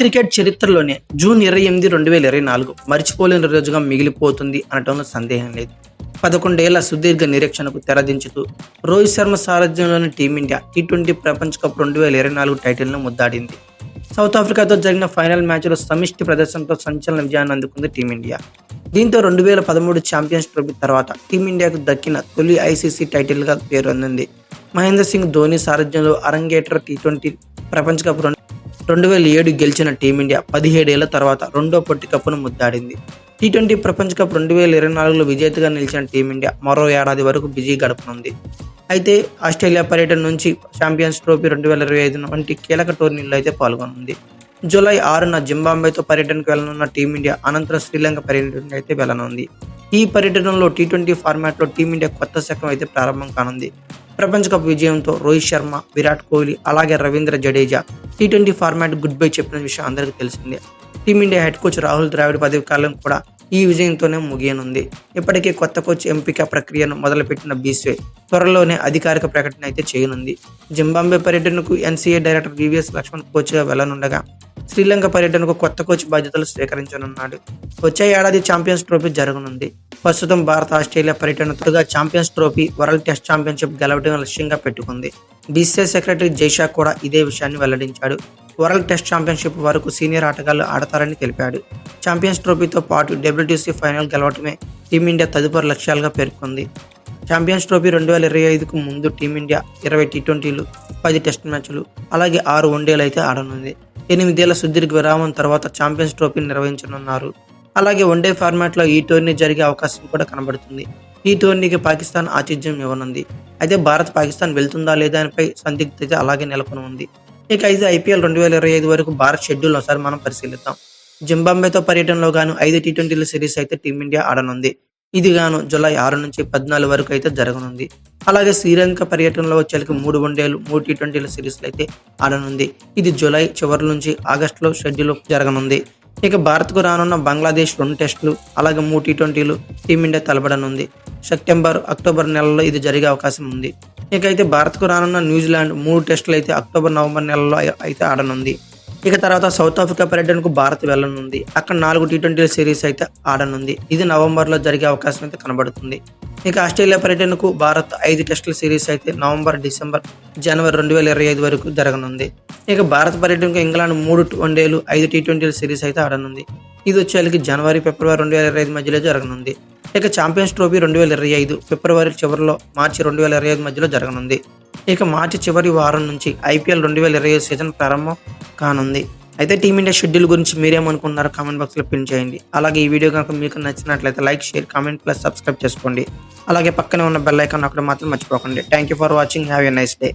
Cricket చరిత్రలోనే June 28, 2024 మరిచిపోలేని రోజుగా మిగిలిపోతుంది అనటంలో సందేహం లేదు. 11 ఏళ్ల సుదీర్ఘ నిరీక్షణకు తెరదించుతూ రోహిత్ శర్మ సారథ్యంలోని టీమిండియా టీ20 ప్రపంచ కప్ 2024 టైటిల్ను ముద్దాడింది. సౌత్ ఆఫ్రికాతో జరిగిన ఫైనల్ మ్యాచ్లో సమిష్టి ప్రదర్శనతో సంచలన విజయాన్ని అందుకుంది టీమిండియా. దీంతో 2013 ఛాంపియన్స్ ట్రోఫీ తర్వాత టీమిండియాకు దక్కిన తొలి ఐసీసీ టైటిల్గా పేరొందింది. మహేంద్ర సింగ్ ధోని సారథ్యంలో అరంగేట్ర టీ20 ప్రపంచ కప్ 2007 గెలిచిన టీమిండియా 17 ఏళ్ల తర్వాత రెండో పొట్టి కప్పును ముద్దాడింది. టీ20 ప్రపంచ కప్ 2024లో విజేతగా నిలిచిన టీమిండియా మరో ఏడాది వరకు బిజీ గడపనుంది. అయితే ఆస్ట్రేలియా పర్యటన నుంచి ఛాంపియన్స్ ట్రోఫీ 2025 వంటి కీలక టోర్నీల్లో అయితే పాల్గొనుంది. జూలై 6న జింబాబ్వేతో పర్యటనకు వెళ్లనున్న టీమిండియా అనంతరం శ్రీలంక పర్యటనకు అయితే వెళ్లనుంది. ఈ పర్యటనలో టీ20 ఫార్మాట్లో టీమిండియా కొత్త శకం అయితే ప్రారంభం కానుంది. ప్రపంచ కప్ విజయంతో రోహిత్ శర్మ, విరాట్ కోహ్లీ అలాగే Ravindra Jadeja T20 format good bye చెప్పిన విషయం అందరికీ తెలిసిందే. Team India head coach Rahul Dravid పదవి కాలం కూడా ఈ విజయంతోనే ముగియనుంది. ఇప్పటికే కొత్త కోచ్ ఎంపిక ప్రక్రియను మొదలుపెట్టిన బీస్వే త్వరలోనే అధికారిక ప్రకటన అయితే చేయనుంది. జింబాబ్వే పర్యటనకు ఎన్సీఏ డైరెక్టర్ వివిఎస్ లక్ష్మణ్ కోచ్గా వెళ్లనుండగా శ్రీలంక పర్యటనకు కొత్త కోచ్ బాధ్యతలు స్వీకరించనున్నాడు. వచ్చే ఏడాది ఛాంపియన్స్ ట్రోఫీ జరగనుంది. ప్రస్తుతం భారత ఆస్ట్రేలియా పర్యటనతో champions trophy, world test championship గెలవడం లక్ష్యంగా పెట్టుకుంది. బీసీసీఐ సెక్రటరీ జైషా కూడా ఇదే విషయాన్ని వెల్లడించాడు. వరల్డ్ టెస్ట్ ఛాంపియన్షిప్ వరకు సీనియర్ ఆటగాళ్లు ఆడతారని తెలిపాడు. ఛాంపియన్స్ ట్రోఫీతో పాటు డబ్ల్యూటీసీ ఫైనల్ గెలవటమే టీమిండియా తదుపరి లక్ష్యాలుగా పేర్కొంది. ఛాంపియన్స్ ట్రోఫీ 2025కు ముందు టీమిండియా 20 టీ20లు, 10 టెస్ట్ మ్యాచ్లు అలాగే 6 వన్డేలు అయితే ఆడనుంది. 8 ఏళ్ల సుదీర్ఘ విరామం తర్వాత ఛాంపియన్స్ ట్రోఫీని నిర్వహించనున్నారు. అలాగే వన్డే ఫార్మాట్లో ఈ టోర్నీ జరిగే అవకాశం కూడా కనబడుతుంది. ఈ టోర్నీకి పాకిస్తాన్ ఆతిథ్యం ఇవ్వనుంది. అయితే భారత్ పాకిస్తాన్ వెళ్తుందా లేదా అనిపై సందిగ్ధత అలాగే నెలకొని ఉంది. ఇక అయితే ఐపీఎల్ 2025 వరకు భారత్ షెడ్యూల్ ఒకసారి మనం పరిశీలిద్దాం. జింబాబ్వేతో పర్యటనలో గాను 5 టీ20ల సిరీస్ అయితే టీమిండియా ఆడనుంది. ఇది గాను జూలై 6 నుంచి 14 వరకు అయితే జరగనుంది. అలాగే శ్రీలంక పర్యటనలో వచ్చేకి 3 వన్డేలు, 3 టీ20ల సిరీస్లు అయితే ఆడనుంది. ఇది జూలై చివరి నుంచి ఆగస్టులో షెడ్యూల్ జరగనుంది. ఇక భారత్కు రానున్న బంగ్లాదేశ్ 2 టెస్టులు అలాగే 3 టీ20లు టీమిండియా తలపడనుంది. సెప్టెంబర్, అక్టోబర్ నెలల్లో ఇది జరిగే అవకాశం ఉంది. ఇక అయితే భారత్కు రానున్న న్యూజిలాండ్ 3 టెస్టులు అయితే అక్టోబర్, నవంబర్ నెలలో అయితే ఆడనుంది. ఇక తర్వాత సౌత్ ఆఫ్రికా పర్యటనకు భారత్ వెళ్లనుంది. అక్కడ 4 టీ20ల సిరీస్ అయితే ఆడనుంది. ఇది నవంబర్లో జరిగే అవకాశం అయితే కనబడుతుంది. ఇక ఆస్ట్రేలియా పర్యటనకు భారత్ 5 టెస్టుల సిరీస్ అయితే నవంబర్, డిసెంబర్, జనవరి 2025 వరకు జరగనుంది. ఇక భారత పర్యటనకు ఇంగ్లాండ్ 3 వన్డేలు, 5 టీ20ల సిరీస్ అయితే ఆడనుంది. ఇది వచ్చేకి జనవరి, ఫిబ్రవరి 2025 మధ్యలో జరగనుంది. ఇక ఛాంపియన్స్ ట్రోఫీ 2025 ఫిబ్రవరి చివరిలో, మార్చి 2025 మధ్యలో జరగనుంది. ఇక మార్చి చివరి వారం నుంచి ఐపీఎల్ 2025 సీజన్ ప్రారంభం కానుంది. అయితే టీమిండియా షెడ్యూల్ గురించి మీరేమనుకున్నారో కామెంట్ బాక్స్లో పిన్ చేయండి. అలాగే ఈ వీడియో కనుక మీకు నచ్చినట్లయితే like, share, comment plus subscribe చేసుకోండి. అలాగే పక్కనే ఉన్న బెల్ ఐకాన్ అక్కడ మాత్రం మర్చిపోకండి. Thank you for watching. Have a nice day.